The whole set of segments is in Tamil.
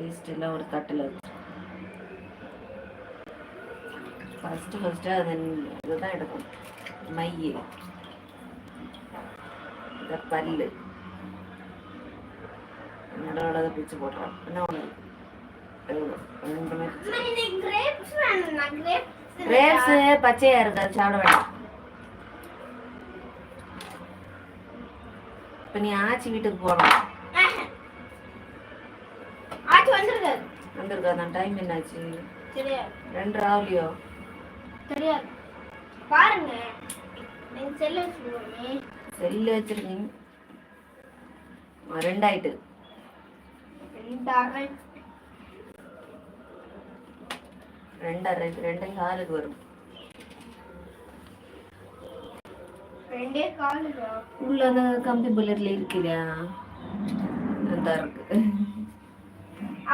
பேஸ்ட் எல்லாம் ஒரு தட்டில் வச்சு ஃபஸ்ட்டு அது இதுதான் எடுக்கணும். மை, இந்த பல்லு நடுவோட பிச்சு போடுறோம். என்ன ஒன்று கிரேப்ஸ் பச்சையா இருக்கு, அது சாப்பிட வேண்டாம். இப்ப நீ ஆச்சி வீட்டுக்கு போகணும். வந்திருக்காதான். டைம் என்னாச்சு? 2 ஆகலையோ? தெரியாது. பாருங்க, செல்லு வச்சிருக்கீங்க. 2 ஆயிட்டு. 2 காலுக்கு வரும். 2 காலுக்கு உள்ள அந்த கம்பி புல்லட்ல இருக்குல்ல, அந்த இருக்கு.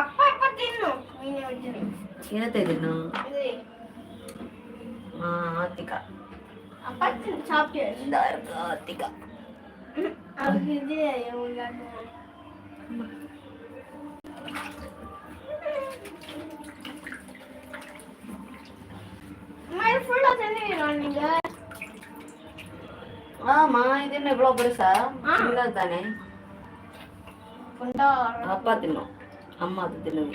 அப்பா அப்பா தின்னும். மீனை வச்சிரு. என்னத்தை தின்னும்? ஆத்திக்கா. அப்பா சாப்பிட்டு இந்த இருக்கு ஆத்திக்கா. அதுக்கு இது எவ்வளவு ஆமா, இது என்ன இவ்வளவு பெருசா? தானே அப்பா தின்னும், அம்மா அது தின்னும்.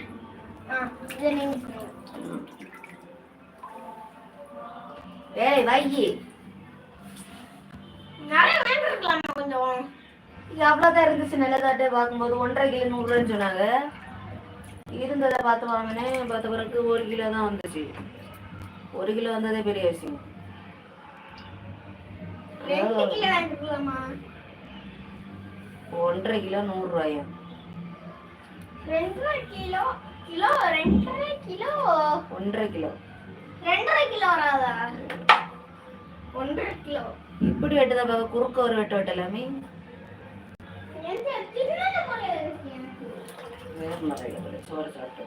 ஏய் வையி, கொஞ்சம் இது அவ்வளவுதான் இருந்துச்சு. நல்லதாட்டே பார்க்கும்போது 1.5 கிலோ 100 ரூபான்னு சொன்னாங்க. இருந்ததை பார்த்து வாங்கினேன். பார்த்த பிறகு 1 கிலோ தான் வந்துச்சு. 1 கிலோ வந்ததே பெரிய விஷயம். 2 கிலோ வாங்கிக்கலாமா? 1.5 கிலோ 100 ரூபாயா? 2 kilo kilo 2 kilo 1.5 kilo 2 kilo வராதா? 1 கிலோ இப்படி வெட்டதா பார்க்க குறுக்க ஒரு வெட்ட வெட்டலாமே. வேற மாதிரி சோறு சாப்பிட்டு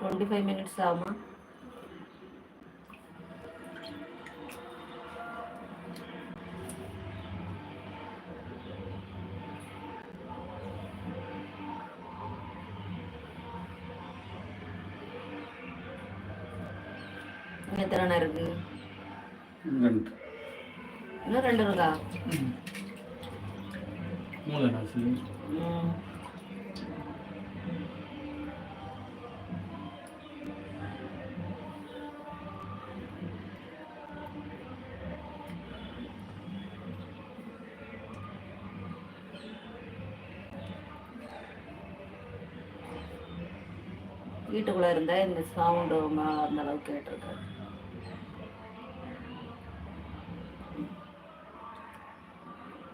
$25 minutes ஆகுமா? எத்தனை இருக்கு? இன்னும் 2 இருக்கா? வீட்டுக்குள்ள இருந்தா இந்த சவுண்டு அந்த அளவுக்கு கேட்டிருக்காரு.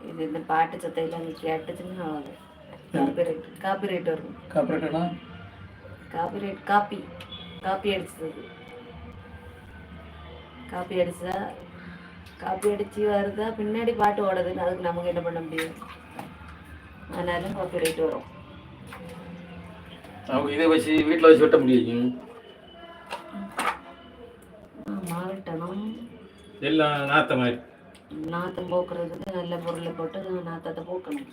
இது இந்த பாட்டு சத்தையில அங்கே கேட்டுச்சுன்னா காப்பி ரைட் வரும். காப்பி அடிச்சது. காப்பி அடிச்சு வருதா, பின்னாடி பாட்டு ஓடுதுன்னு அதுக்கு நமக்கு என்ன பண்ண முடியும்? அதனால காப்பி ரைட் வரும். இதை வச்சு வீட்டில் வச்சு வெட்ட முடியும். மாவிட்டணும் எல்லாம் நாத்தம் போக்குறதுக்கு நல்ல பொருளை போட்டு நாத்தத்தை போக்கணும்.